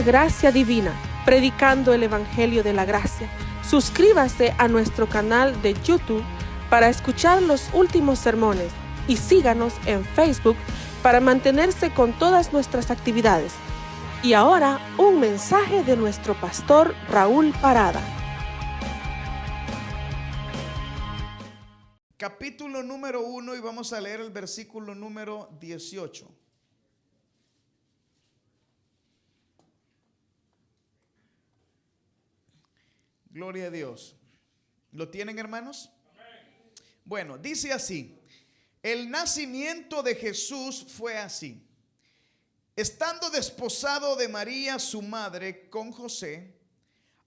pura gracia divina, predicando el Evangelio de la Gracia. Suscríbase a nuestro canal de YouTube para escuchar los últimos sermones y síganos en Facebook para mantenerse con todas nuestras actividades. Y ahora, un mensaje de nuestro pastor Raúl Parada. Capítulo número 1 y vamos a leer el versículo número 18. Gloria a Dios. ¿Lo tienen, hermanos? Bueno, dice así: el nacimiento de Jesús fue así. Estando desposado de María, su madre, con José,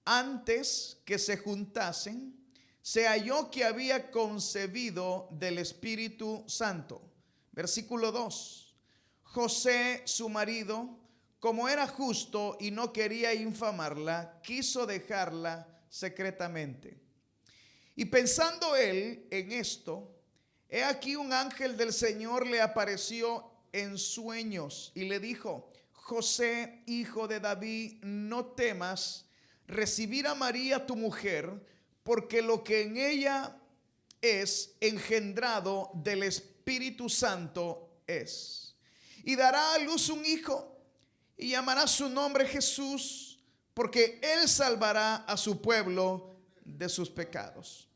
antes que se juntasen, se halló que había concebido del Espíritu Santo. Versículo 2. José, su marido, como era justo y no quería infamarla, quiso dejarla secretamente. Y pensando él en esto, he aquí un ángel del Señor le apareció en sueños y le dijo: José, hijo de David, no temas recibir a María tu mujer, porque lo que en ella es engendrado del Espíritu Santo es. Y dará a luz un hijo y llamará su nombre Jesús, porque él salvará a su pueblo de sus pecados.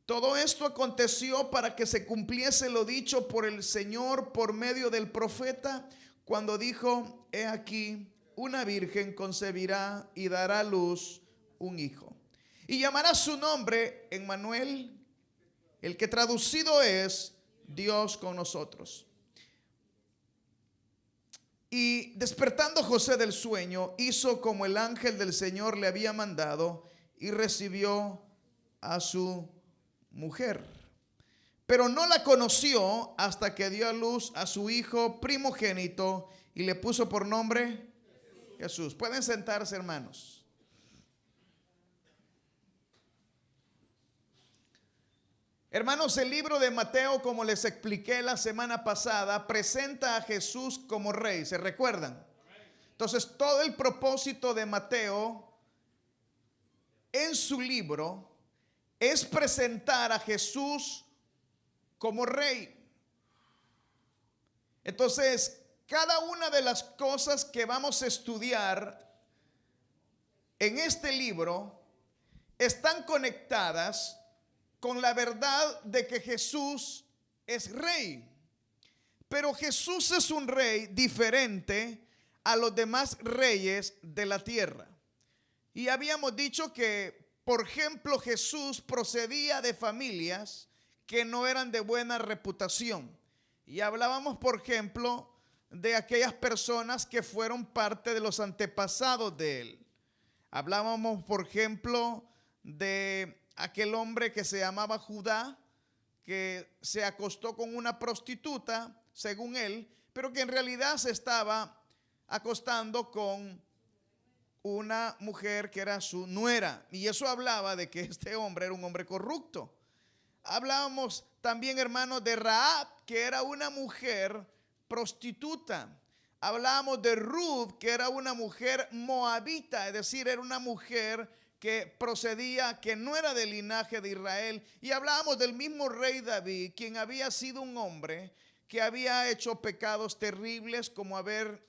Todo esto aconteció para que se cumpliese lo dicho por el Señor por medio del profeta, cuando dijo: he aquí, una virgen concebirá y dará a luz un hijo. Y llamará su nombre Emmanuel, el que traducido es Dios con nosotros. Y despertando José del sueño, hizo como el ángel del Señor le había mandado y recibió a su mujer. Pero no la conoció hasta que dio a luz a su hijo primogénito y le puso por nombre Jesús. Pueden sentarse, hermanos. Hermanos, el libro de Mateo, como les expliqué la semana pasada, presenta a Jesús como rey. ¿Se recuerdan? Entonces, todo el propósito de Mateo en su libro es presentar a Jesús como rey. Entonces, cada una de las cosas que vamos a estudiar en este libro están conectadas con la verdad de que Jesús es rey. Pero Jesús es un rey diferente a los demás reyes de la tierra. Y habíamos dicho que, por ejemplo, Jesús procedía de familias que no eran de buena reputación. Y hablábamos, por ejemplo, de aquellas personas que fueron parte de los antepasados de él. Hablábamos, por ejemplo, de aquel hombre que se llamaba Judá, que se acostó con una prostituta, según él, pero que en realidad se estaba acostando con una mujer que era su nuera. Y eso hablaba de que este hombre era un hombre corrupto. Hablábamos también, hermanos, de Rahab, que era una mujer prostituta. Hablábamos de Ruth, que era una mujer moabita, es decir, era una mujer que procedía, que no era del linaje de Israel. Y hablábamos del mismo rey David, quien había sido un hombre que había hecho pecados terribles, como haber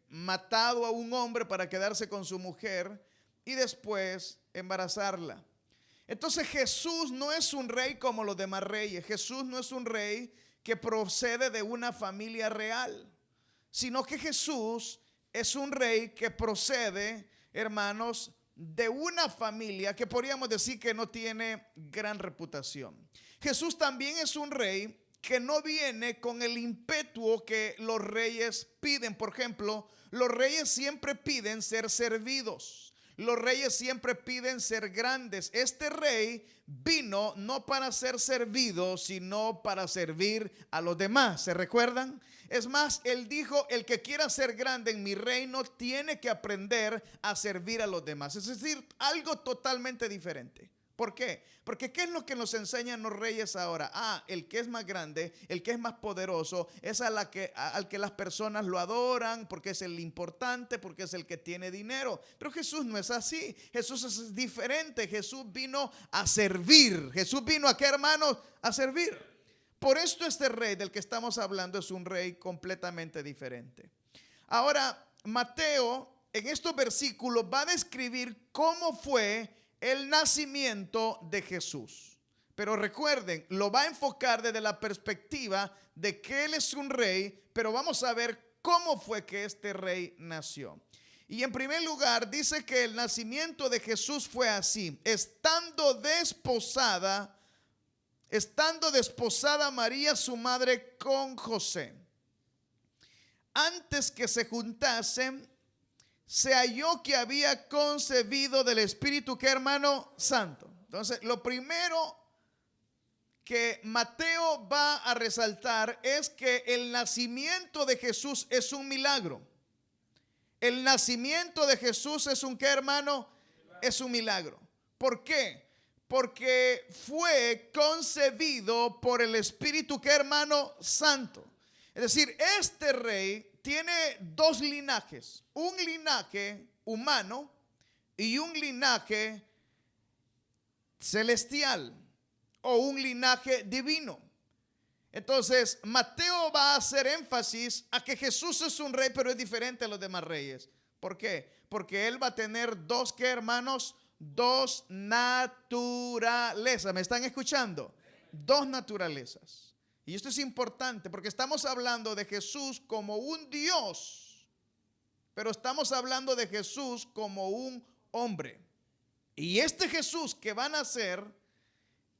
matado a un hombre para quedarse con su mujer y después embarazarla. Entonces Jesús no es un rey como los demás reyes. Jesús no es un rey que procede de una familia real, sino que Jesús es un rey que procede, hermanos, de una familia que podríamos decir que no tiene gran reputación. Jesús también es un rey que no viene con el ímpetu que los reyes piden. Por ejemplo, los reyes siempre piden ser servidos. Los reyes siempre piden ser grandes. Este rey vino no para ser servido, sino para servir a los demás. ¿Se recuerdan? Es más, él dijo: el que quiera ser grande en mi reino tiene que aprender a servir a los demás. Es decir, algo totalmente diferente. ¿Por qué? Porque ¿qué es lo que nos enseñan los reyes ahora? El que es más grande, el que es más poderoso, es al que las personas lo adoran, porque es el importante, porque es el que tiene dinero. Pero Jesús no es así. Jesús es diferente. Jesús vino a servir. Jesús vino ¿a qué, hermanos? A servir. Por esto este rey del que estamos hablando es un rey completamente diferente. Ahora, Mateo en estos versículos va a describir cómo fue el nacimiento de Jesús. Pero recuerden, lo va a enfocar desde la perspectiva de que Él es un rey, pero vamos a ver cómo fue que este rey nació. Y en primer lugar dice que el nacimiento de Jesús fue así: estando desposada María su madre con José, antes que se juntasen, se halló que había concebido del Espíritu, ¿qué, hermano? Santo. Entonces, lo primero que Mateo va a resaltar es que el nacimiento de Jesús es un milagro. El nacimiento de Jesús es un ¿qué, hermano? Es un milagro. ¿Por qué? Porque fue concebido por el Espíritu, ¿qué, hermano? Santo. Es decir, este rey tiene dos linajes: un linaje humano y un linaje celestial, o un linaje divino. Entonces, Mateo va a hacer énfasis a que Jesús es un rey, pero es diferente a los demás reyes. ¿Por qué? Porque él va a tener dos, ¿qué, hermanos? Dos naturalezas. ¿Me están escuchando? Dos naturalezas. Y esto es importante porque estamos hablando de Jesús como un Dios, pero estamos hablando de Jesús como un hombre. Y este Jesús que va a nacer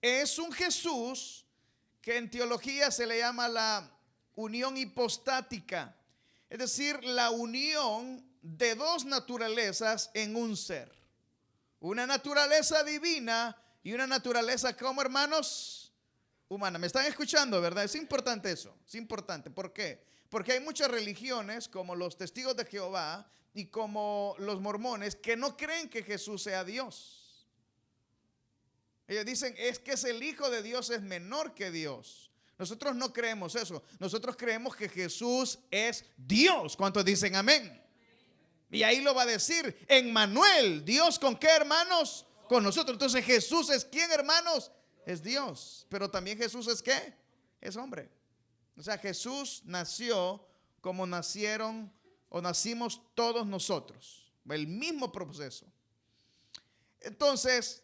es un Jesús que en teología se le llama la unión hipostática, es decir, la unión de dos naturalezas en un ser. Una naturaleza divina y una naturaleza, ¿cómo, hermanos? Humana. ¿Me están escuchando, verdad? Es importante eso, es importante. ¿Por qué? Porque hay muchas religiones como los testigos de Jehová y como los mormones que no creen que Jesús sea Dios. Ellos dicen es que es el Hijo de Dios, es menor que Dios. Nosotros no creemos eso. Nosotros creemos que Jesús es Dios. ¿Cuántos dicen amén? Y ahí lo va a decir: Emmanuel, Dios con qué, hermanos? Con nosotros. Entonces Jesús es ¿quién, hermanos? Es Dios. Pero también Jesús es ¿qué? Es hombre. O sea, Jesús nació como nacieron o nacimos todos nosotros. El mismo proceso. Entonces,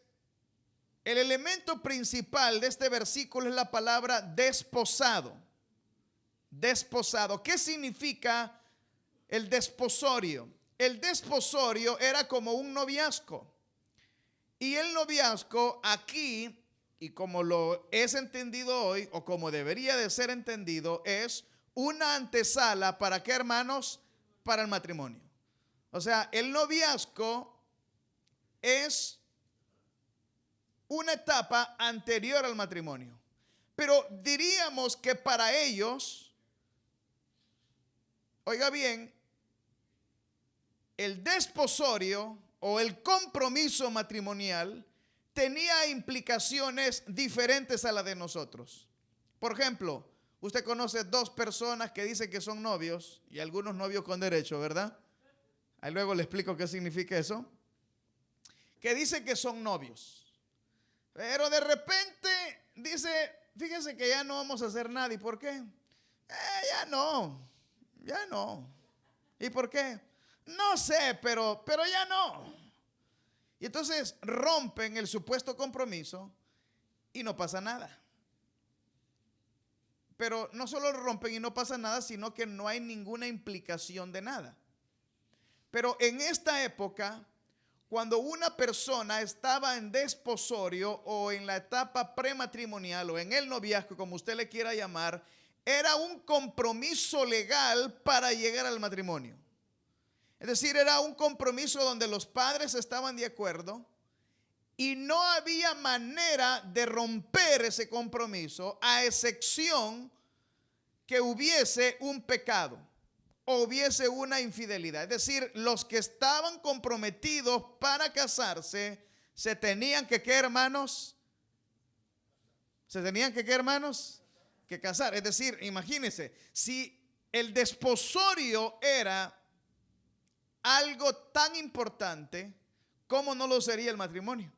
el elemento principal de este versículo es la palabra desposado. Desposado. ¿Qué significa el desposorio? El desposorio era como un noviazgo. Y el noviazgo aquí, y como lo es entendido hoy, o como debería de ser entendido, es una antesala ¿para qué, hermanos? Para el matrimonio. O sea, el noviazgo es una etapa anterior al matrimonio. Pero diríamos que para ellos, oiga bien, el desposorio o el compromiso matrimonial tenía implicaciones diferentes a las de nosotros. Por ejemplo, usted conoce dos personas que dicen que son novios, y algunos novios con derecho, ¿verdad? Ahí luego le explico qué significa eso. Que dicen que son novios, pero de repente dice, fíjense que ya no vamos a hacer nada. ¿Y por qué? Ya no. ¿Y por qué? No sé, pero ya no. Y entonces rompen el supuesto compromiso y no pasa nada. Pero no solo rompen y no pasa nada, sino que no hay ninguna implicación de nada. Pero en esta época, cuando una persona estaba en desposorio o en la etapa prematrimonial o en el noviazgo, como usted le quiera llamar, era un compromiso legal para llegar al matrimonio. Es decir, era un compromiso donde los padres estaban de acuerdo y no había manera de romper ese compromiso, a excepción que hubiese un pecado o hubiese una infidelidad. Es decir, los que estaban comprometidos para casarse se tenían que, ¿qué, hermanos? Se tenían que, ¿qué, hermanos? Que casar. Es decir, imagínense, si el desposorio era algo tan importante, ¿cómo no lo sería el matrimonio?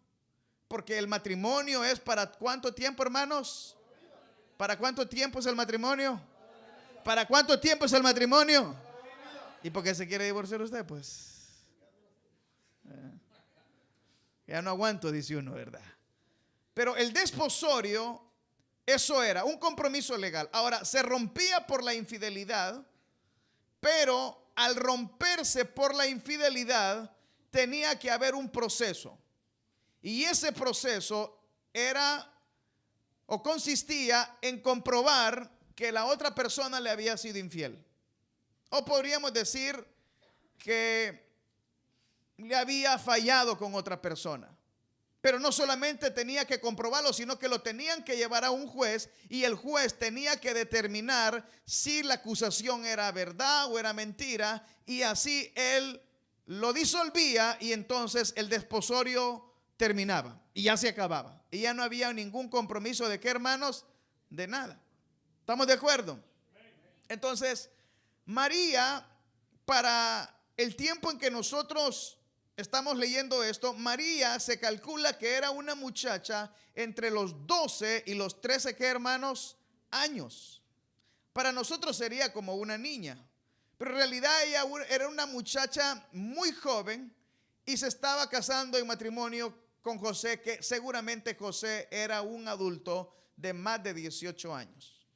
Porque el matrimonio es ¿para cuánto tiempo, hermanos? ¿Para cuánto tiempo es el matrimonio? ¿Para cuánto tiempo es el matrimonio? ¿Y por qué se quiere divorciar usted? Pues ya no aguanto, dice uno, ¿verdad? Pero el desposorio, eso era un compromiso legal. Ahora, se rompía por la infidelidad, pero al romperse por la infidelidad tenía que haber un proceso. Y ese proceso era o consistía en comprobar que la otra persona le había sido infiel. O podríamos decir que le había fallado con otra persona. Pero no solamente tenía que comprobarlo, sino que lo tenían que llevar a un juez y el juez tenía que determinar si la acusación era verdad o era mentira, y así él lo disolvía y entonces el desposorio terminaba y ya se acababa. Y ya no había ningún compromiso de qué, hermanos, de nada. ¿Estamos de acuerdo? Entonces, María, para el tiempo en que nosotros estamos leyendo esto, María se calcula que era una muchacha entre los 12 y los 13, ¿qué, hermanos? Años. Para nosotros sería como una niña, pero en realidad ella era una muchacha muy joven y se estaba casando en matrimonio con José, que seguramente José era un adulto de más de 18 años.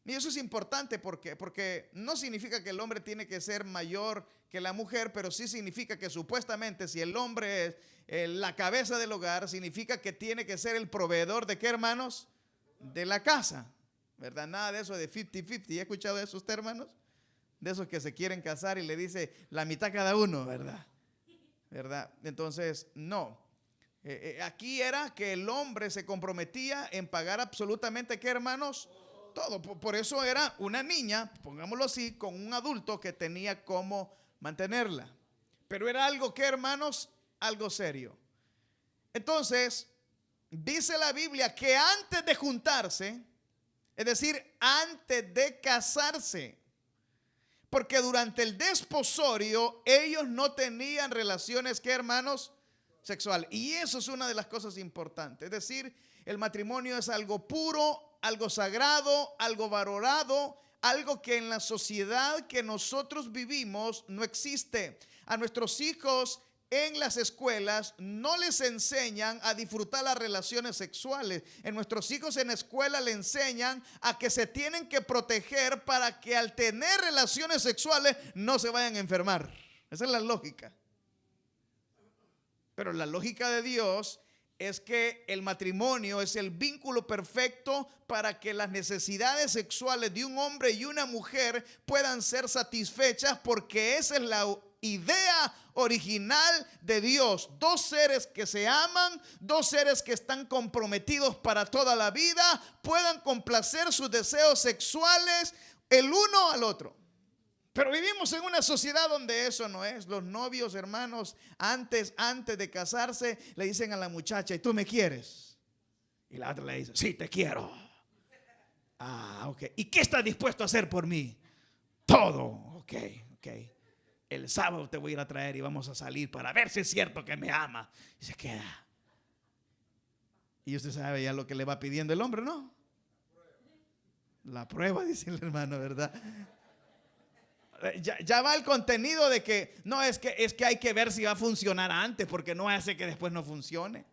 Y eso es importante porque no significa que el hombre tiene que ser mayor que la mujer, pero sí significa que supuestamente si el hombre es la cabeza del hogar, significa que tiene que ser el proveedor de qué, hermanos, de la casa, ¿verdad? Nada de eso de 50-50. ¿Ha escuchado eso usted, hermanos? De esos que se quieren casar y le dice la mitad cada uno, ¿verdad? Entonces, no. Aquí era que el hombre se comprometía en pagar absolutamente ¿qué, hermanos? Todo. Por eso era una niña, pongámoslo así, con un adulto que tenía cómo mantenerla. Pero era algo que, hermanos, algo serio. Entonces, dice la Biblia que antes de juntarse, es decir, antes de casarse, porque durante el desposorio ellos no tenían relaciones, ¿qué, hermanos? Sexual. Y eso es una de las cosas importantes. Es decir, el matrimonio es algo puro, algo sagrado, algo valorado, algo que en la sociedad que nosotros vivimos no existe. A nuestros hijos en las escuelas no les enseñan a disfrutar las relaciones sexuales. En nuestros hijos en la escuela le enseñan a que se tienen que proteger para que al tener relaciones sexuales no se vayan a enfermar. Esa es la lógica. Pero la lógica de Dios es que el matrimonio es el vínculo perfecto para que las necesidades sexuales de un hombre y una mujer puedan ser satisfechas, porque esa es la idea original de Dios. Dos seres que se aman, dos seres que están comprometidos para toda la vida, puedan complacer sus deseos sexuales el uno al otro. Pero vivimos en una sociedad donde eso no es. Los novios, hermanos, antes de casarse, le dicen a la muchacha: ¿y tú me quieres? Y la otra le dice: sí, te quiero. Ah, ok. ¿Y qué estás dispuesto a hacer por mí? Todo. Ok. El sábado te voy a ir a traer y vamos a salir para ver si es cierto que me ama. Y se queda. Y usted sabe ya lo que le va pidiendo el hombre, ¿no? La prueba, dice el hermano, ¿verdad? Ya va el contenido de que no, es que hay que ver si va a funcionar antes, porque no hace que después no funcione.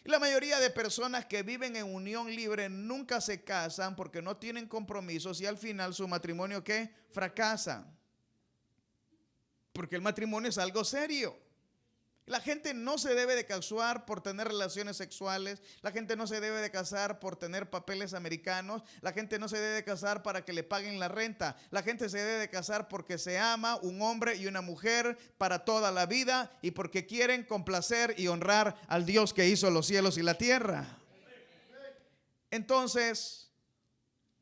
Y la mayoría de personas que viven en unión libre nunca se casan porque no tienen compromisos, y al final su matrimonio ¿qué? Fracasa. Porque el matrimonio es algo serio. La gente no se debe de casar por tener relaciones sexuales. La gente no se debe de casar por tener papeles americanos. La gente no se debe de casar para que le paguen la renta. La gente se debe de casar porque se ama un hombre y una mujer para toda la vida, y porque quieren complacer y honrar al Dios que hizo los cielos y la tierra. Entonces,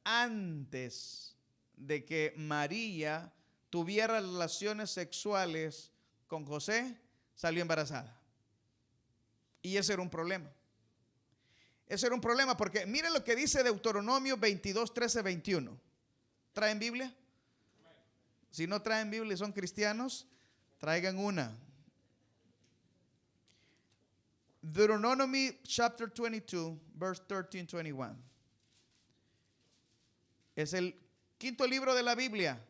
antes de que María tuviera relaciones sexuales con José, salió embarazada. Y ese era un problema. Ese era un problema porque miren lo que dice Deuteronomio 22, 13, 21. ¿Traen Biblia? Si no traen Biblia y son cristianos, traigan una. Deuteronomy chapter 22, verse 13, 21. Es el quinto libro de la Biblia.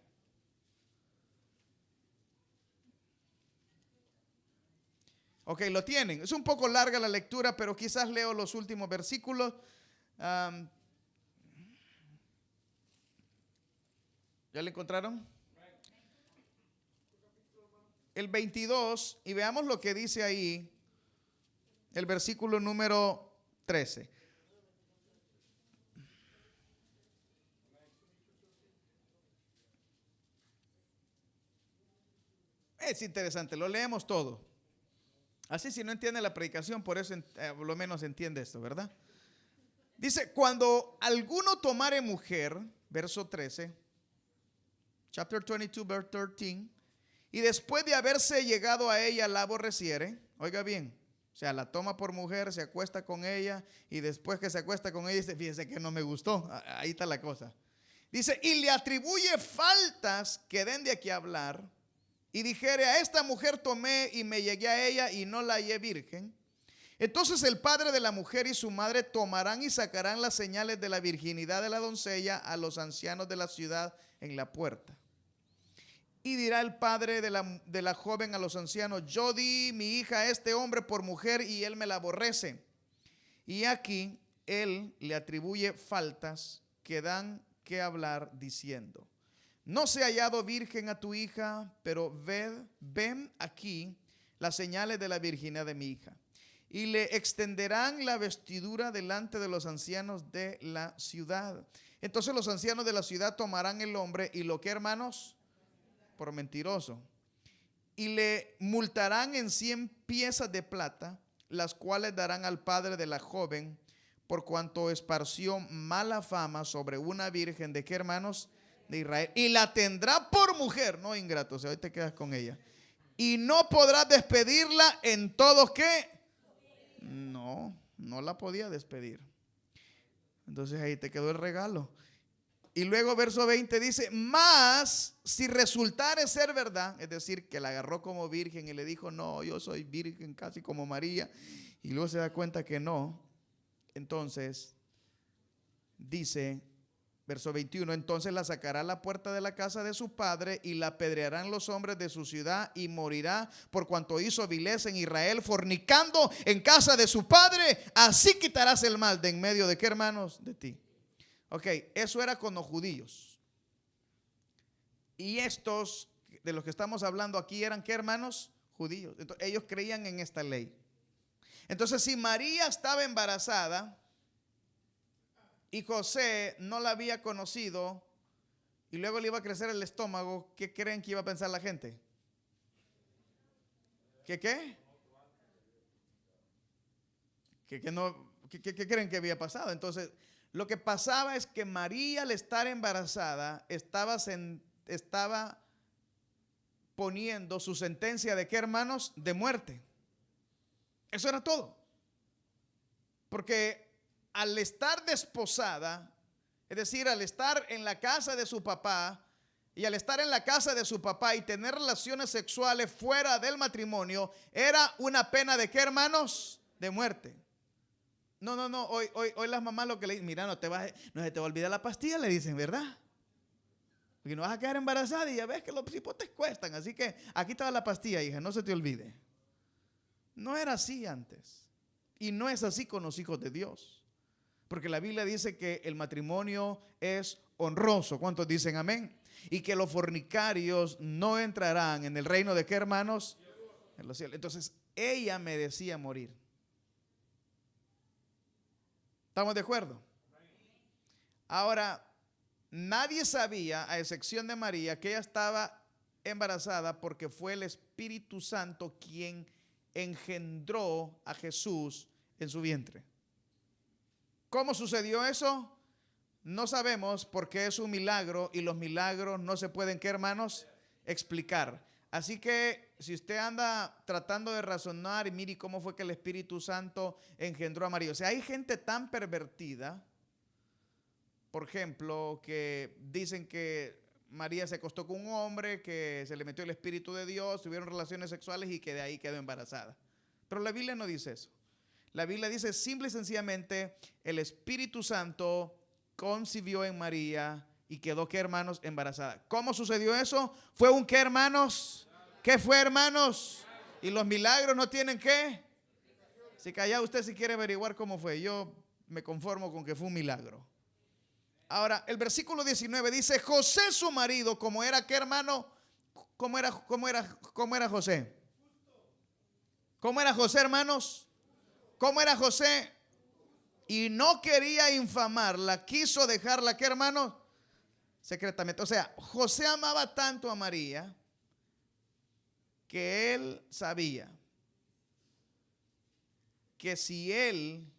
Ok, lo tienen. Es un poco larga la lectura, pero quizás leo los últimos versículos. ¿Ya le encontraron? El 22, y veamos lo que dice ahí, el versículo número 13. Es interesante, lo leemos todo. Así si no entiende la predicación, por eso por lo menos entiende esto, ¿verdad? Dice, cuando alguno tomare mujer, verso 13, chapter 22, verse 13, y después de haberse llegado a ella la aborreciere, oiga bien, o sea, la toma por mujer, se acuesta con ella, y después que se acuesta con ella, dice, fíjese que no me gustó, ahí está la cosa. Dice, y le atribuye faltas que den de aquí a hablar, y dijere, a esta mujer tomé y me llegué a ella y no la hallé virgen. Entonces el padre de la mujer y su madre tomarán y sacarán las señales de la virginidad de la doncella a los ancianos de la ciudad en la puerta. Y dirá el padre de la joven a los ancianos, yo di mi hija a este hombre por mujer y él me la aborrece. Y aquí él le atribuye faltas que dan que hablar diciendo, no se ha hallado virgen a tu hija, pero ven aquí las señales de la virginidad de mi hija. Y le extenderán la vestidura delante de los ancianos de la ciudad. Entonces los ancianos de la ciudad tomarán el hombre y lo que, hermanos, por mentiroso. Y le multarán en 100 piezas de plata, las cuales darán al padre de la joven, por cuanto esparció mala fama sobre una virgen de qué, hermanos, de Israel, y la tendrá por mujer, no ingrato, o sea, hoy te quedas con ella, y no podrás despedirla en todo qué. No la podía despedir. Entonces ahí te quedó el regalo. Y luego verso 20 dice, mas si resultare ser verdad, es decir, que la agarró como virgen y le dijo, no, yo soy virgen casi como María, y luego se da cuenta que no, entonces dice verso 21, entonces la sacará a la puerta de la casa de su padre y la apedrearán los hombres de su ciudad y morirá por cuanto hizo vileza en Israel, fornicando en casa de su padre. Así quitarás el mal de en medio de qué, hermanos, de ti. Ok, eso era con los judíos. Y estos de los que estamos hablando aquí eran qué, hermanos, judíos. Entonces, ellos creían en esta ley. Entonces, si María estaba embarazada y José no la había conocido y luego le iba a crecer el estómago, ¿qué creen que iba a pensar la gente? ¿Qué qué? ¿Qué creen que había pasado? Entonces, lo que pasaba es que María, al estar embarazada, estaba poniendo su sentencia de qué, hermanos, de muerte. Eso era todo. Porque al estar desposada, es decir, al estar en la casa de su papá, y al estar en la casa de su papá y tener relaciones sexuales fuera del matrimonio, era una pena de qué, hermanos, de muerte. No, hoy las mamás lo que le dicen, mira, no se te va a olvidar la pastilla, le dicen, ¿verdad? Porque no vas a quedar embarazada y ya ves que los cipotes cuestan, así que aquí está la pastilla, hija, no se te olvide. No era así antes, y no es así con los hijos de Dios. Porque la Biblia dice que el matrimonio es honroso. ¿Cuántos dicen amén? Y que los fornicarios no entrarán en el reino de qué, hermanos, en los cielos. Entonces ella merecía morir. ¿Estamos de acuerdo? Ahora, nadie sabía, a excepción de María, que ella estaba embarazada porque fue el Espíritu Santo quien engendró a Jesús en su vientre. ¿Cómo sucedió eso? No sabemos, porque es un milagro y los milagros no se pueden, ¿qué, hermanos?, explicar. Así que si usted anda tratando de razonar y mire cómo fue que el Espíritu Santo engendró a María. O sea, hay gente tan pervertida, por ejemplo, que dicen que María se acostó con un hombre, que se le metió el Espíritu de Dios, tuvieron relaciones sexuales y que de ahí quedó embarazada. Pero la Biblia no dice eso. La Biblia dice simple y sencillamente, el Espíritu Santo concibió en María y quedó, ¿qué, hermanos? Embarazada. ¿Cómo sucedió eso? ¿Fue un qué, hermanos? ¿Qué fue, hermanos? ¿Y los milagros no tienen qué? Si calla usted si quiere averiguar cómo fue. Yo me conformo con que fue un milagro. Ahora, el versículo 19 dice, José su marido, ¿cómo era qué, hermano? ¿Cómo era José? ¿Cómo era José, hermanos? ¿Cómo era José? Y no quería infamarla, quiso dejarla, ¿qué, hermanos? Secretamente. O sea, José amaba tanto a María que él sabía que si él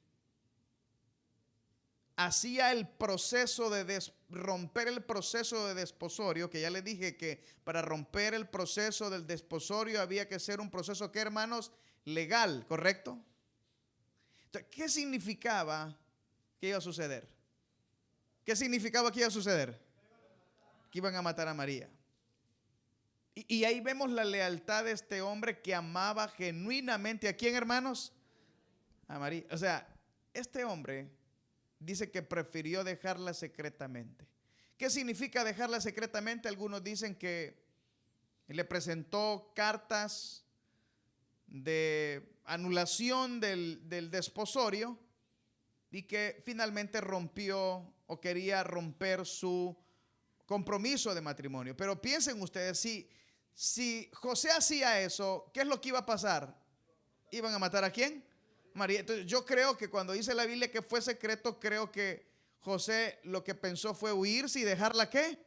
hacía el proceso de romper el proceso de desposorio, que ya le dije que para romper el proceso del desposorio había que ser un proceso, ¿qué, hermanos? Legal, ¿correcto? Entonces, ¿qué significaba que iba a suceder? ¿Qué significaba que iba a suceder? Que iban a matar a María. Y ahí vemos la lealtad de este hombre que amaba genuinamente ¿a quién, hermanos? A María. O sea, este hombre dice que prefirió dejarla secretamente. ¿Qué significa dejarla secretamente? Algunos dicen que le presentó cartas de anulación del desposorio y que finalmente rompió o quería romper su compromiso de matrimonio. Pero piensen ustedes, si José hacía eso, ¿qué es lo que iba a pasar? ¿Iban a matar a quién? María. Entonces yo creo que cuando dice la Biblia que fue secreto, creo que José lo que pensó fue huirse y dejarla ¿qué?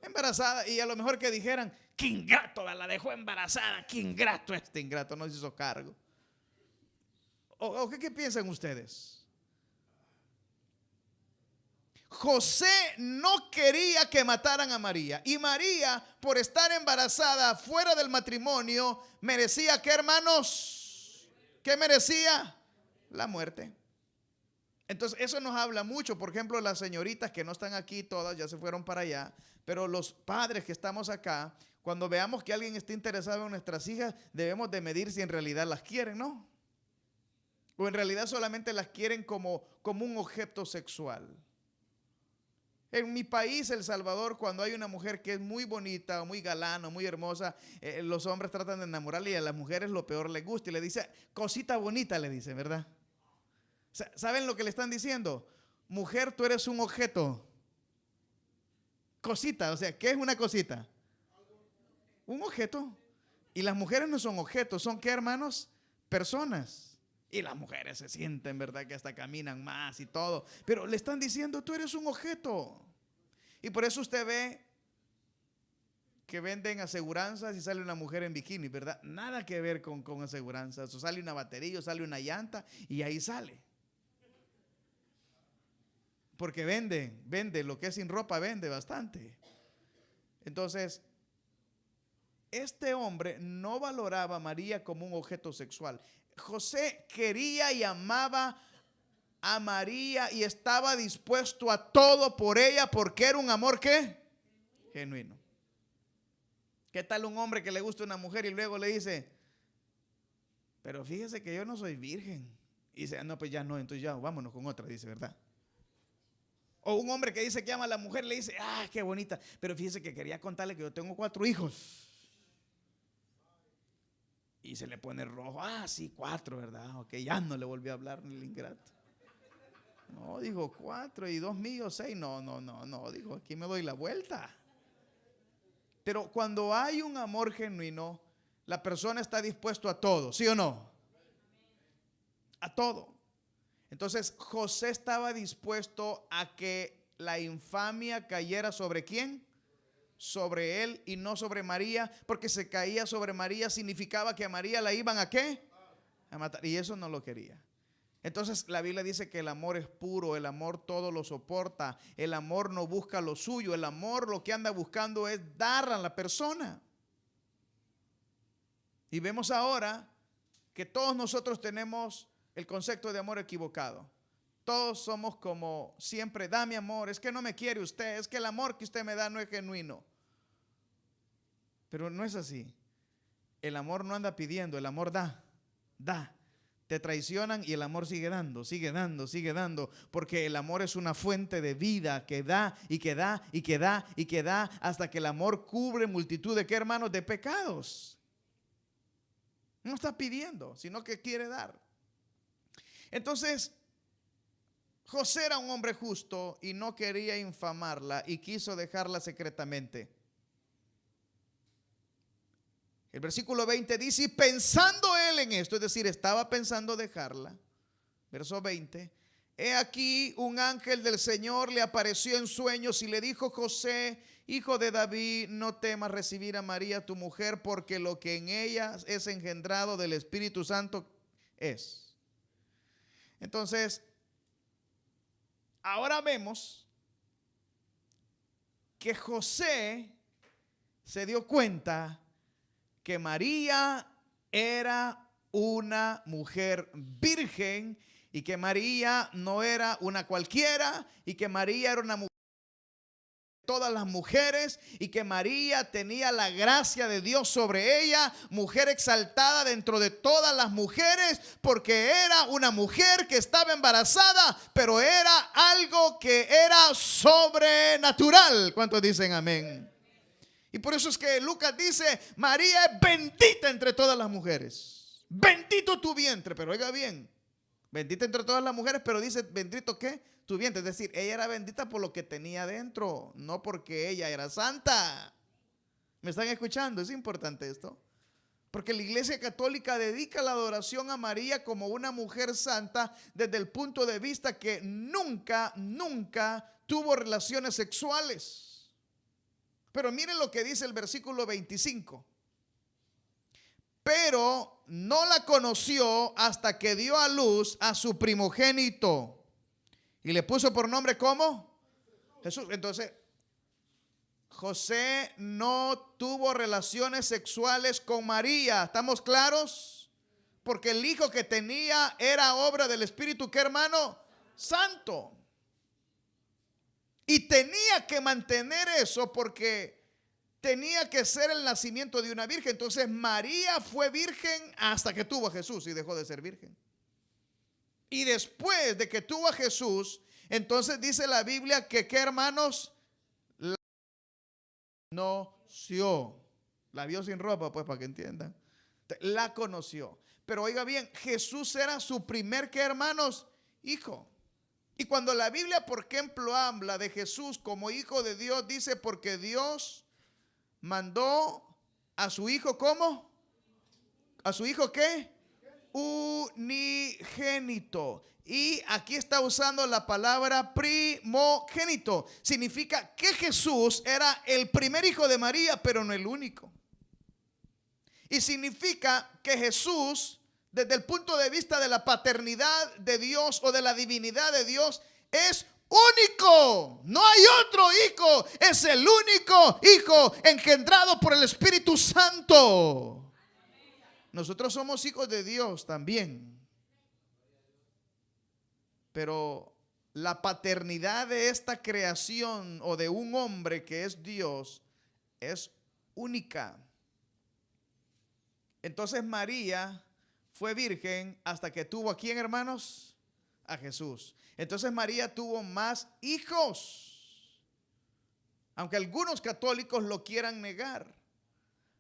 Embarazada. Y a lo mejor que dijeran, qué ingrato, la dejó embarazada, qué ingrato, este ingrato no se hizo cargo. ¿O qué piensan ustedes? José no quería que mataran a María. Y María, por estar embarazada fuera del matrimonio, merecía ¿qué, hermanos? ¿Qué merecía? La muerte. Entonces eso nos habla mucho. Por ejemplo, las señoritas que no están aquí, todas ya se fueron para allá. Pero los padres que estamos acá, cuando veamos que alguien está interesado en nuestras hijas, debemos de medir si en realidad las quieren, ¿no? O en realidad solamente las quieren como un objeto sexual. En mi país, El Salvador, cuando hay una mujer que es muy bonita, o muy galana, o muy hermosa, los hombres tratan de enamorarla y a las mujeres lo peor les gusta. Y le dice, cosita bonita, le dice, ¿verdad? ¿Saben lo que le están diciendo? Mujer, tú eres un objeto. Cosita, o sea, ¿qué es una cosita? Un objeto. Y las mujeres no son objetos, son ¿qué, hermanos? Personas. Y las mujeres se sienten, ¿verdad? Que hasta caminan más y todo. Pero le están diciendo, tú eres un objeto. Y por eso usted ve que venden aseguranzas y sale una mujer en bikini, ¿verdad? Nada que ver con aseguranzas. O sale una batería, o sale una llanta y ahí sale. Porque vende, lo que es sin ropa vende bastante. Entonces, este hombre no valoraba a María como un objeto sexual. José quería y amaba a María y estaba dispuesto a todo por ella porque era un amor ¿qué? Genuino. ¿Qué tal un hombre que le gusta una mujer y luego le dice, pero fíjese que yo no soy virgen? Y dice, no, pues ya no, entonces ya vámonos con otra, dice, ¿verdad? O un hombre que dice que ama a la mujer, le dice, qué bonita, pero fíjese que quería contarle que yo tengo 4 hijos. Y se le pone rojo, sí, 4, ¿verdad? Ok, ya no le volvió a hablar ni el ingrato. No, dijo 4 y 2 míos, 6, no, dijo, aquí me doy la vuelta. Pero cuando hay un amor genuino, la persona está dispuesto a todo, ¿sí o no? A todo. Entonces José estaba dispuesto a que la infamia cayera ¿sobre quién? Sobre él y no sobre María, porque se caía sobre María significaba que a María la iban ¿a qué? A matar, y eso no lo quería. Entonces la Biblia dice que el amor es puro, el amor todo lo soporta, el amor no busca lo suyo, el amor lo que anda buscando es dar a la persona. Y vemos ahora que todos nosotros tenemos el concepto de amor equivocado. Todos somos como siempre, da mi amor, es que no me quiere usted, es que el amor que usted me da no es genuino. Pero no es así. El amor no anda pidiendo, el amor da. Te traicionan y el amor sigue dando, sigue dando, sigue dando, porque el amor es una fuente de vida que da y que da y que da y que da hasta que el amor cubre multitud de, ¿qué, hermanos? De pecados. No está pidiendo, sino que quiere dar. Entonces, José era un hombre justo y no quería infamarla y quiso dejarla secretamente. El versículo 20 dice, y pensando él en esto, es decir, estaba pensando dejarla. Verso 20, he aquí un ángel del Señor le apareció en sueños y le dijo, José, hijo de David, no temas recibir a María tu mujer, porque lo que en ella es engendrado del Espíritu Santo es. Entonces, ahora vemos que José se dio cuenta que María era una mujer virgen y que María no era una cualquiera y que María era una mujer de todas las mujeres y que María tenía la gracia de Dios sobre ella, mujer exaltada dentro de todas las mujeres, porque era una mujer que estaba embarazada, pero era algo que era sobrenatural. ¿Cuántos dicen amén? Y por eso es que Lucas dice, María es bendita entre todas las mujeres. Bendito tu vientre, pero oiga bien, bendita entre todas las mujeres, pero dice, bendito ¿qué? Tu vientre. Es decir, ella era bendita por lo que tenía dentro, no porque ella era santa. ¿Me están escuchando? Es importante esto. Porque la Iglesia Católica dedica la adoración a María como una mujer santa desde el punto de vista que nunca tuvo relaciones sexuales. Pero miren lo que dice el versículo 25. Pero no la conoció hasta que dio a luz a su primogénito. Y le puso por nombre, ¿cómo? Jesús. Entonces, José no tuvo relaciones sexuales con María. ¿Estamos claros? Porque el hijo que tenía era obra del Espíritu, ¿qué, hermano? Santo. Y tenía que mantener eso porque tenía que ser el nacimiento de una virgen. Entonces María fue virgen hasta que tuvo a Jesús y dejó de ser virgen. Y después de que tuvo a Jesús, entonces dice la Biblia que, ¿qué, hermanos? La conoció. La vio sin ropa, pues, para que entiendan. La conoció. Pero oiga bien, Jesús era su primer, ¿qué, hermanos? Hijo. Y cuando la Biblia, por ejemplo, habla de Jesús como hijo de Dios, dice porque Dios mandó a su hijo, ¿cómo? ¿A su hijo qué? Unigénito. Y aquí está usando la palabra primogénito. Significa que Jesús era el primer hijo de María, pero no el único. Y significa que Jesús, desde el punto de vista de la paternidad de Dios o de la divinidad de Dios, es único. No hay otro hijo. Es el único hijo engendrado por el Espíritu Santo. Nosotros somos hijos de Dios también. Pero la paternidad de esta creación o de un hombre que es Dios es única. Entonces María fue virgen hasta que tuvo ¿a quién, hermanos? A Jesús. Entonces María tuvo más hijos, aunque algunos católicos lo quieran negar.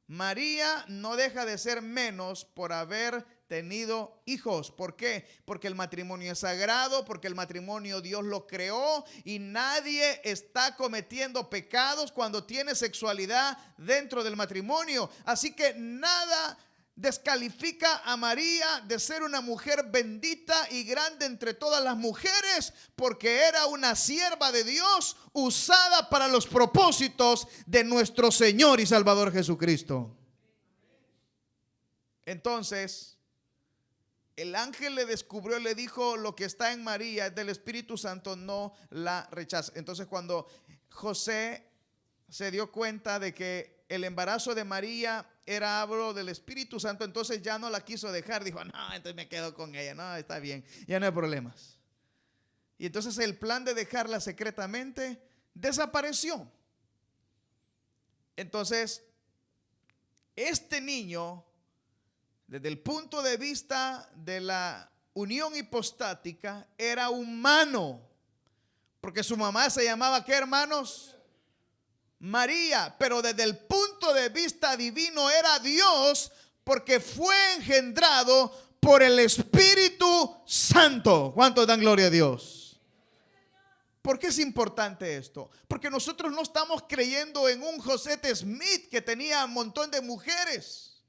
María no deja de ser menos por haber tenido hijos. ¿Por qué? Porque el matrimonio es sagrado, porque el matrimonio Dios lo creó y nadie está cometiendo pecados cuando tiene sexualidad dentro del matrimonio. Así que nada descalifica a María de ser una mujer bendita y grande entre todas las mujeres, porque era una sierva de Dios usada para los propósitos de nuestro Señor y Salvador Jesucristo. Entonces, el ángel le descubrió, le dijo: lo que está en María es del Espíritu Santo, no la rechaza. Entonces, cuando José se dio cuenta de que el embarazo de María era hablo del Espíritu Santo, entonces ya no la quiso dejar. Dijo, no, entonces me quedo con ella. No, está bien, ya no hay problemas. Y entonces el plan de dejarla secretamente desapareció. Entonces, este niño, desde el punto de vista de la unión hipostática, era humano. Porque su mamá se llamaba, ¿qué, hermanos? María. Pero desde el punto de vista divino era Dios, porque fue engendrado por el Espíritu Santo. ¿Cuántos dan gloria a Dios? ¿Por qué es importante esto? Porque nosotros no estamos creyendo en un José Smith que tenía un montón de mujeres.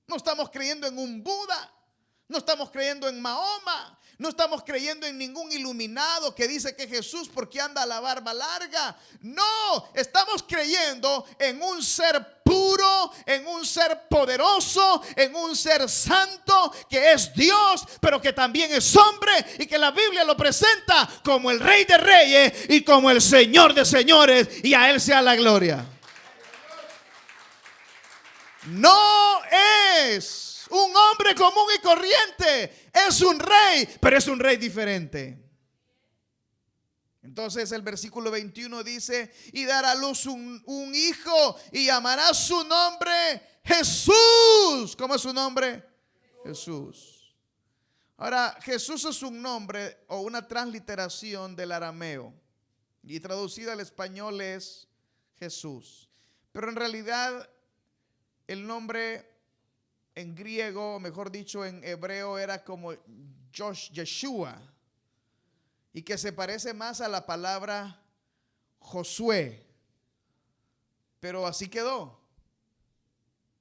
No estamos creyendo en un Buda. No estamos creyendo en Mahoma. No estamos creyendo en ningún iluminado que dice que Jesús porque anda la barba larga. No, estamos creyendo en un ser puro, en un ser poderoso, en un ser santo que es Dios, pero que también es hombre y que la Biblia lo presenta como el Rey de Reyes y como el Señor de Señores, y a Él sea la gloria. No es un hombre común y corriente, es un rey, pero es un rey diferente. Entonces el versículo 21 dice: y dará a luz un hijo y llamará su nombre Jesús. ¿Cómo es su nombre? Jesús. Ahora, Jesús es un nombre o una transliteración del arameo, y traducida al español es Jesús. Pero en realidad el nombre en griego, o mejor dicho en hebreo, era como Yeshua, y que se parece más a la palabra Josué, pero así quedó.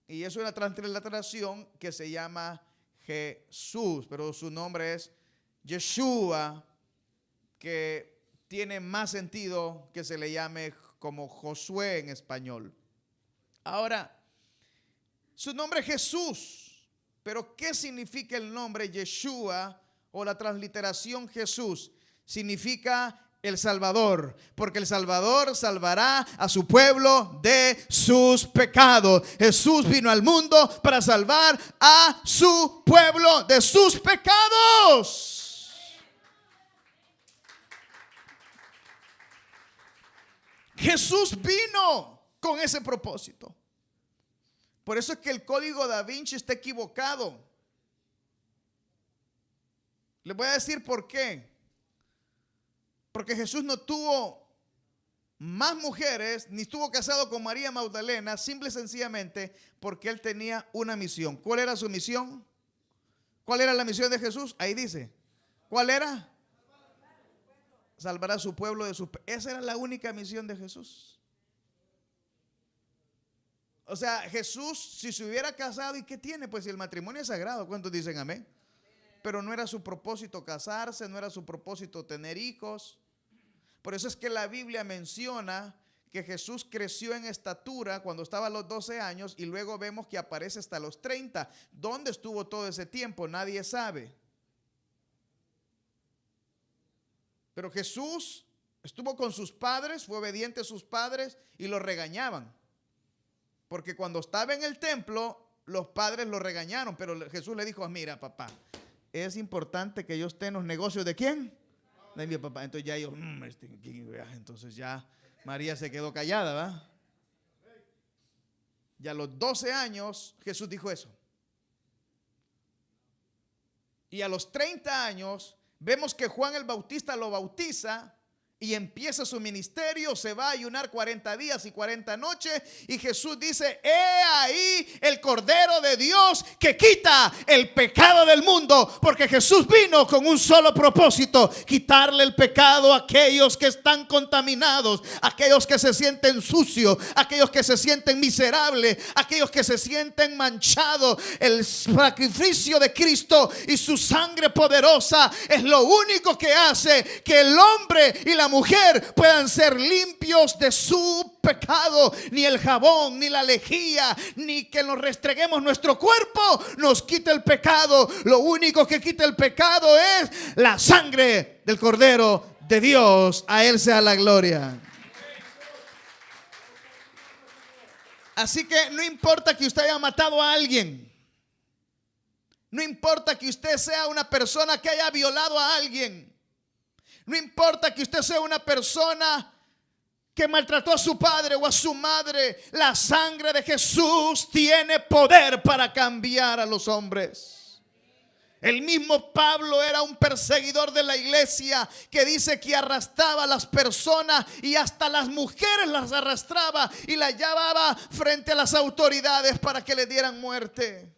Y es una transliteración que se llama Jesús, pero su nombre es Yeshua, que tiene más sentido que se le llame como Josué en español. Ahora, su nombre es Jesús, pero ¿qué significa el nombre Yeshua o la transliteración Jesús? Significa el Salvador, porque el Salvador salvará a su pueblo de sus pecados. Jesús vino al mundo para salvar a su pueblo de sus pecados. Jesús vino con ese propósito. Por eso es que el código Da Vinci está equivocado. Les voy a decir por qué. Porque Jesús no tuvo más mujeres, ni estuvo casado con María Magdalena, simple y sencillamente porque él tenía una misión. ¿Cuál era su misión? ¿Cuál era la misión de Jesús? Ahí dice. ¿Cuál era? Salvar a su pueblo de sus pecados. Esa era la única misión de Jesús. O sea, Jesús, si se hubiera casado, ¿y qué tiene? Pues si el matrimonio es sagrado, ¿cuántos dicen amén? Pero no era su propósito casarse, no era su propósito tener hijos. Por eso es que la Biblia menciona que Jesús creció en estatura cuando estaba a los 12 años y luego vemos que aparece hasta los 30. ¿Dónde estuvo todo ese tiempo? Nadie sabe. Pero Jesús estuvo con sus padres, fue obediente a sus padres y lo regañaban. Porque cuando estaba en el templo, los padres lo regañaron, pero Jesús le dijo: mira, papá, es importante que yo esté en los negocios ¿de quién? De mi papá. Entonces ya ellos, entonces ya María se quedó callada, ¿va? Y a los 12 años Jesús dijo eso. Y a los 30 años vemos que Juan el Bautista lo bautiza y empieza su ministerio. Se va a ayunar 40 días y 40 noches. Y Jesús dice: he ahí el Cordero de Dios que quita el pecado del mundo. Porque Jesús vino con un solo propósito: quitarle el pecado a aquellos que están contaminados, aquellos que se sienten sucios, aquellos que se sienten miserables, aquellos que se sienten manchados. El sacrificio de Cristo y su sangre poderosa es lo único que hace que el hombre y la mujer puedan ser limpios de su pecado. Ni el jabón, ni la lejía, ni que nos restreguemos nuestro cuerpo nos quita el pecado. Lo único que quita el pecado es la sangre del Cordero de Dios. A Él sea la gloria. Así que no importa que usted haya matado a alguien. No importa que usted sea una persona que haya violado a alguien. No importa que usted sea una persona que maltrató a su padre o a su madre. La sangre de Jesús tiene poder para cambiar a los hombres. El mismo Pablo era un perseguidor de la iglesia que dice que arrastraba a las personas y hasta las mujeres las arrastraba y las llevaba frente a las autoridades para que le dieran muerte.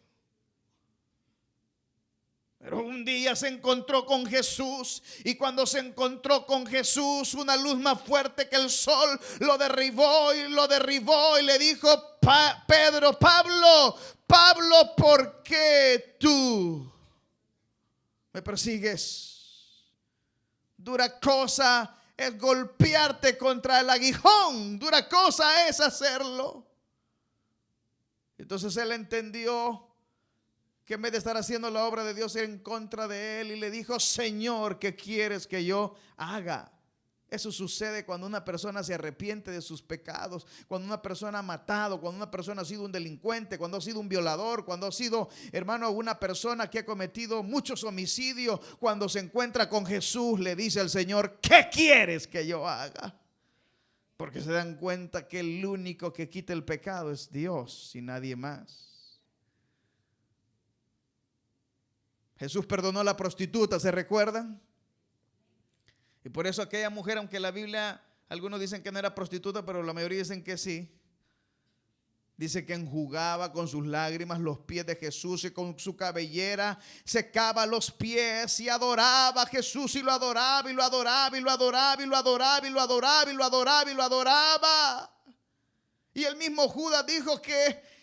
Pero un día se encontró con Jesús y cuando se encontró con Jesús, una luz más fuerte que el sol lo derribó y le dijo: Pablo, ¿por qué tú me persigues? Dura cosa es golpearte contra el aguijón, dura cosa es hacerlo. Entonces él entendió que en vez de estar haciendo la obra de Dios en contra de él, y le dijo: Señor, ¿qué quieres que yo haga? Eso sucede cuando una persona se arrepiente de sus pecados, cuando una persona ha matado, cuando una persona ha sido un delincuente, cuando ha sido un violador, cuando ha sido, hermano, una persona que ha cometido muchos homicidios. Cuando se encuentra con Jesús, le dice al Señor: ¿qué quieres que yo haga? Porque se dan cuenta que el único que quita el pecado es Dios y nadie más. Jesús perdonó a la prostituta, ¿se recuerdan? Y por eso aquella mujer, aunque la Biblia, algunos dicen que no era prostituta, pero la mayoría dicen que sí, dice que enjugaba con sus lágrimas los pies de Jesús y con su cabellera secaba los pies y adoraba a Jesús y lo adoraba y lo adoraba y lo adoraba y lo adoraba y lo adoraba y lo adoraba y lo adoraba. Y el mismo Judas dijo que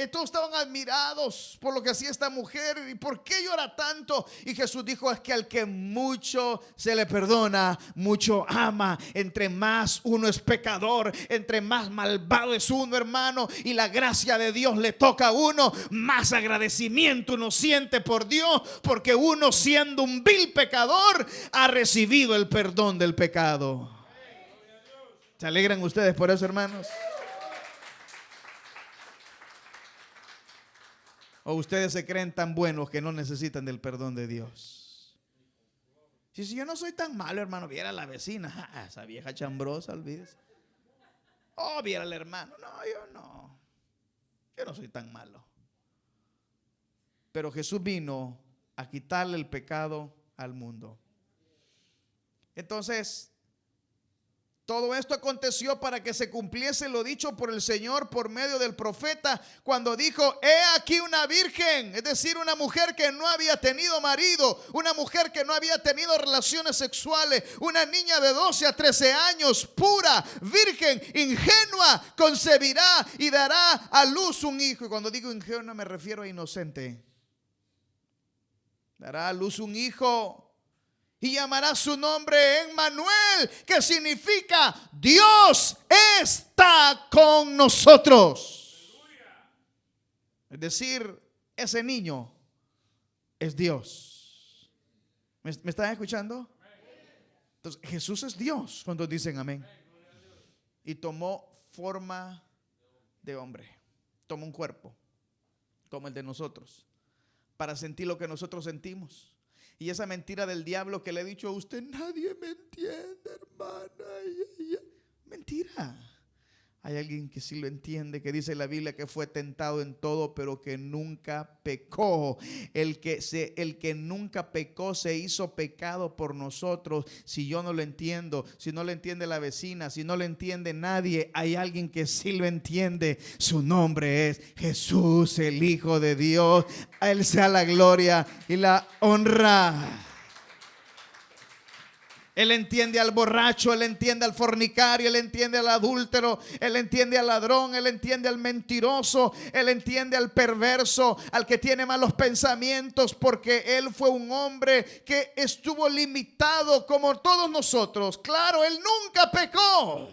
todos estaban admirados por lo que hacía esta mujer. ¿Y por qué llora tanto? Y Jesús dijo: es que al que mucho se le perdona, mucho ama. Entre más uno es pecador, entre más malvado es uno, hermano, y la gracia de Dios le toca a uno, más agradecimiento uno siente por Dios, porque uno, siendo un vil pecador, ha recibido el perdón del pecado. ¿Se alegran ustedes por eso, hermanos? ¿O ustedes se creen tan buenos que no necesitan del perdón de Dios? Si yo no soy tan malo, hermano, viera a la vecina, esa vieja chambrosa, olvídese. Oh, viera al hermano. No, yo no soy tan malo. Pero Jesús vino a quitarle el pecado al mundo. Entonces, todo esto aconteció para que se cumpliese lo dicho por el Señor por medio del profeta, cuando dijo: he aquí una virgen, es decir, una mujer que no había tenido marido, una mujer que no había tenido relaciones sexuales, una niña de 12 a 13 años, pura, virgen, ingenua, concebirá y dará a luz un hijo. Y cuando digo ingenua me refiero a inocente. Dará a luz un hijo y llamará su nombre Emmanuel, que significa Dios está con nosotros. Es decir, ese niño es Dios. ¿Me están escuchando? Entonces, Jesús es Dios. ¿Cuántos dicen amén? Y tomó forma de hombre. Tomó un cuerpo como el de nosotros, para sentir lo que nosotros sentimos. Y esa mentira del diablo que le he dicho a usted: nadie me entiende, hermana. Mentira. Hay alguien que sí lo entiende, que dice la Biblia que fue tentado en todo, pero que nunca pecó. El que nunca pecó se hizo pecado por nosotros. Si yo no lo entiendo, si no lo entiende la vecina, si no lo entiende nadie, hay alguien que sí lo entiende. Su nombre es Jesús, el Hijo de Dios. A Él sea la gloria y la honra. Él entiende al borracho, Él entiende al fornicario, Él entiende al adúltero, Él entiende al ladrón, Él entiende al mentiroso, Él entiende al perverso, al que tiene malos pensamientos, porque Él fue un hombre que estuvo limitado como todos nosotros. Claro, Él nunca pecó.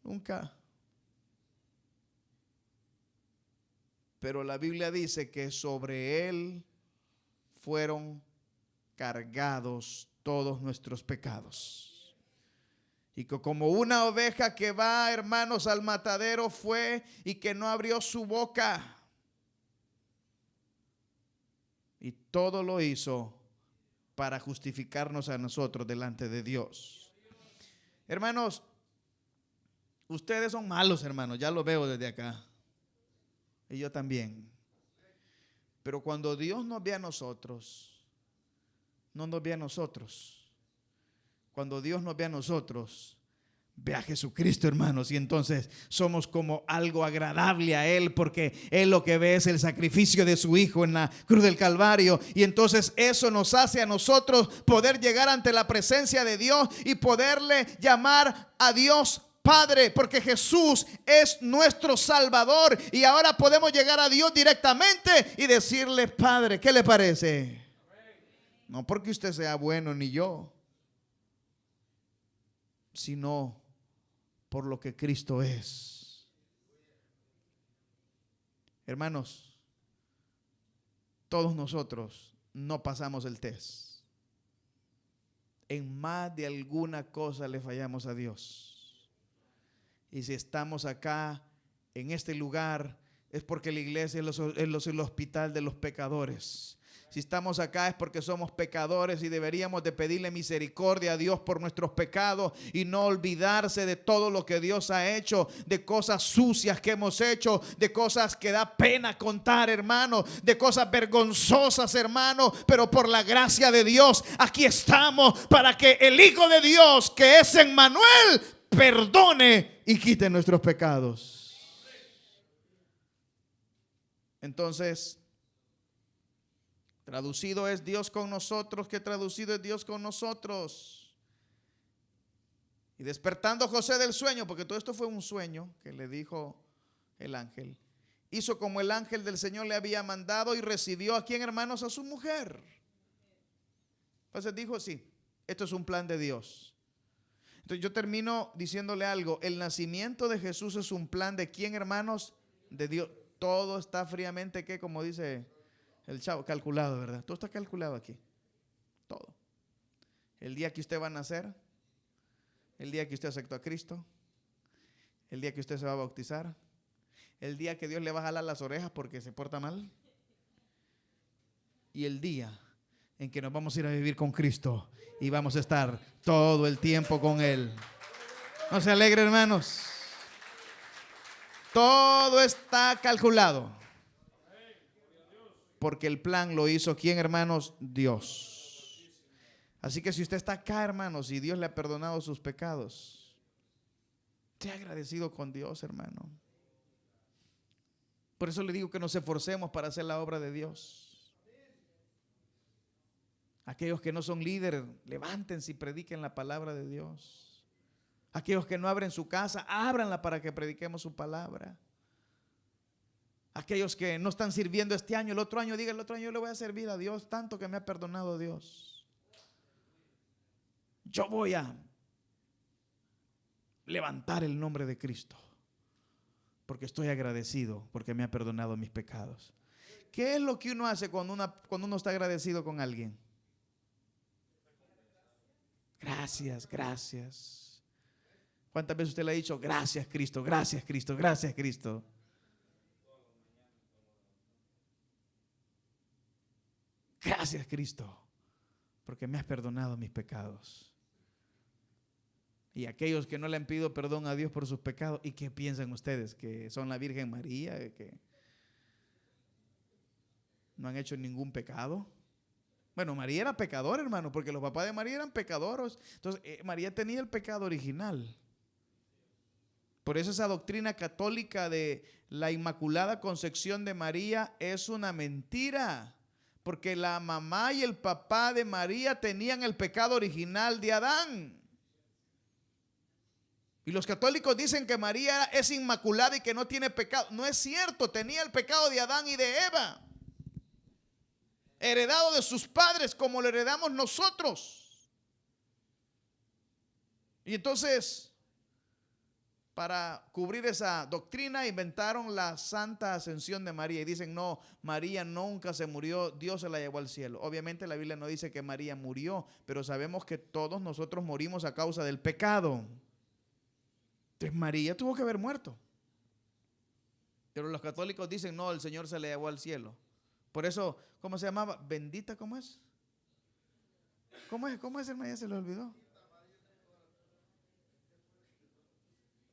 Nunca. Pero la Biblia dice que sobre Él fueron cargados todos nuestros pecados. Y que como una oveja que va, hermanos, al matadero fue y que no abrió su boca. Y todo lo hizo para justificarnos a nosotros delante de Dios. Hermanos, ustedes son malos, hermanos, ya lo veo desde acá. Y yo también. Pero cuando Dios nos ve a nosotros, no nos ve a nosotros. Cuando Dios nos ve a nosotros, ve a Jesucristo, hermanos, y entonces somos como algo agradable a Él, porque Él lo que ve es el sacrificio de su Hijo en la cruz del Calvario, y entonces eso nos hace a nosotros poder llegar ante la presencia de Dios y poderle llamar a Dios Padre, porque Jesús es nuestro Salvador, y ahora podemos llegar a Dios directamente y decirle: Padre, ¿qué le parece? No porque usted sea bueno ni yo, sino por lo que Cristo es. Hermanos, todos nosotros no pasamos el test. En más de alguna cosa le fallamos a Dios. Y si estamos acá en este lugar, es porque la iglesia es el hospital de los pecadores. Si estamos acá es porque somos pecadores y deberíamos de pedirle misericordia a Dios por nuestros pecados y no olvidarse de todo lo que Dios ha hecho, de cosas sucias que hemos hecho, de cosas que da pena contar, hermano, de cosas vergonzosas, hermano, pero por la gracia de Dios aquí estamos para que el Hijo de Dios, que es Emmanuel, perdone y quite nuestros pecados. Entonces, traducido es Dios con nosotros, que traducido es Dios con nosotros. Y despertando José del sueño, porque todo esto fue un sueño que le dijo el ángel, hizo como el ángel del Señor le había mandado y recibió a quién, hermanos, a su mujer. Entonces dijo: sí, esto es un plan de Dios. Entonces yo termino diciéndole algo: el nacimiento de Jesús es un plan de quién, hermanos, de Dios. Todo está fríamente, ¿qué? Como dice el chavo, calculado, ¿verdad? Todo está calculado aquí. Todo. El día que usted va a nacer, el día que usted aceptó a Cristo, el día que usted se va a bautizar, el día que Dios le va a jalar las orejas porque se porta mal, y el día en que nos vamos a ir a vivir con Cristo y vamos a estar todo el tiempo con Él. ¿No se alegre, hermanos? Todo está calculado. Porque el plan lo hizo ¿quién, hermanos? Dios. Así que si usted está acá, hermanos, y Dios le ha perdonado sus pecados, esté agradecido con Dios, hermano. Por eso le digo que nos esforcemos para hacer la obra de Dios. Aquellos que no son líderes, levántense y prediquen la palabra de Dios. Aquellos que no abren su casa, ábranla para que prediquemos su palabra. Aquellos que no están sirviendo este año, el otro año, diga: el otro año yo le voy a servir a Dios, tanto que me ha perdonado Dios. Yo voy a levantar el nombre de Cristo, porque estoy agradecido, porque me ha perdonado mis pecados. ¿Qué es lo que uno hace cuando uno está agradecido con alguien? Gracias, gracias. ¿Cuántas veces usted le ha dicho: gracias Cristo, gracias Cristo, gracias Cristo? Gracias Cristo, porque me has perdonado mis pecados. Y aquellos que no le han pedido perdón a Dios por sus pecados, ¿y qué piensan ustedes? ¿Que son la Virgen María? ¿Que no han hecho ningún pecado? Bueno, María era pecadora, hermano, porque los papás de María eran pecadores. Entonces María tenía el pecado original. Por eso esa doctrina católica de la Inmaculada Concepción de María es una mentira. Porque la mamá y el papá de María tenían el pecado original de Adán. Y los católicos dicen que María es inmaculada y que no tiene pecado. No es cierto, tenía el pecado de Adán y de Eva, heredado de sus padres como lo heredamos nosotros. Y entonces, para cubrir esa doctrina, inventaron la Santa Ascensión de María y dicen: no, María nunca se murió, Dios se la llevó al cielo. Obviamente la Biblia no dice que María murió, pero sabemos que todos nosotros morimos a causa del pecado. Entonces María tuvo que haber muerto. Pero los católicos dicen, no, el Señor se le llevó al cielo. Por eso, ¿cómo se llamaba? Bendita, ¿cómo es? ¿Cómo es, hermano? Ya se lo olvidó.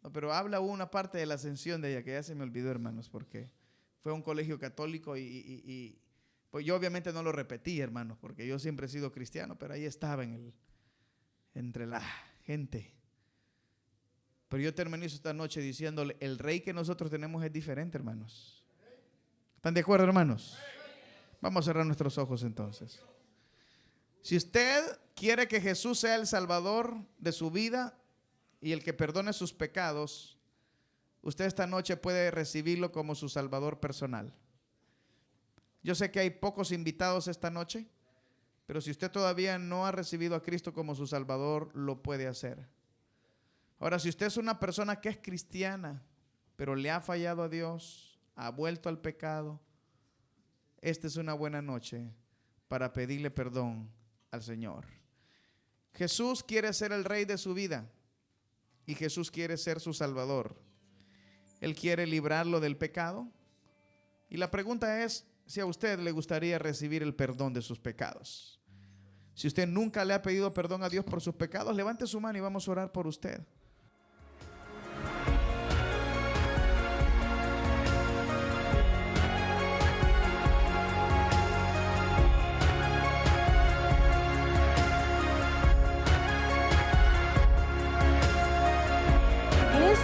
No, pero habla una parte de la ascensión de ella, que ya se me olvidó, hermanos, porque fue a un colegio católico y pues yo obviamente no lo repetí, hermanos, porque yo siempre he sido cristiano, pero ahí estaba entre la gente. Pero yo terminé esta noche diciéndole, el rey que nosotros tenemos es diferente, hermanos. ¿Están de acuerdo, hermanos? Vamos a cerrar nuestros ojos entonces. Si usted quiere que Jesús sea el Salvador de su vida y el que perdone sus pecados, usted esta noche puede recibirlo como su Salvador personal. Yo sé que hay pocos invitados esta noche, pero si usted todavía no ha recibido a Cristo como su Salvador, lo puede hacer. Ahora, si usted es una persona que es cristiana, pero le ha fallado a Dios, ha vuelto al pecado, esta es una buena noche para pedirle perdón al Señor. Jesús quiere ser el rey de su vida y Jesús quiere ser su Salvador. Él quiere librarlo del pecado. Y la pregunta es si a usted le gustaría recibir el perdón de sus pecados. Si usted nunca le ha pedido perdón a Dios por sus pecados, levante su mano y vamos a orar por usted.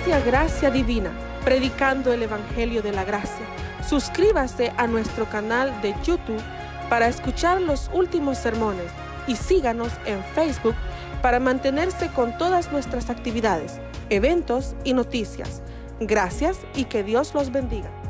Iglesia Gracia Divina, predicando el Evangelio de la Gracia. Suscríbase a nuestro canal de YouTube para escuchar los últimos sermones y síganos en Facebook para mantenerse con todas nuestras actividades, eventos y noticias. Gracias y que Dios los bendiga.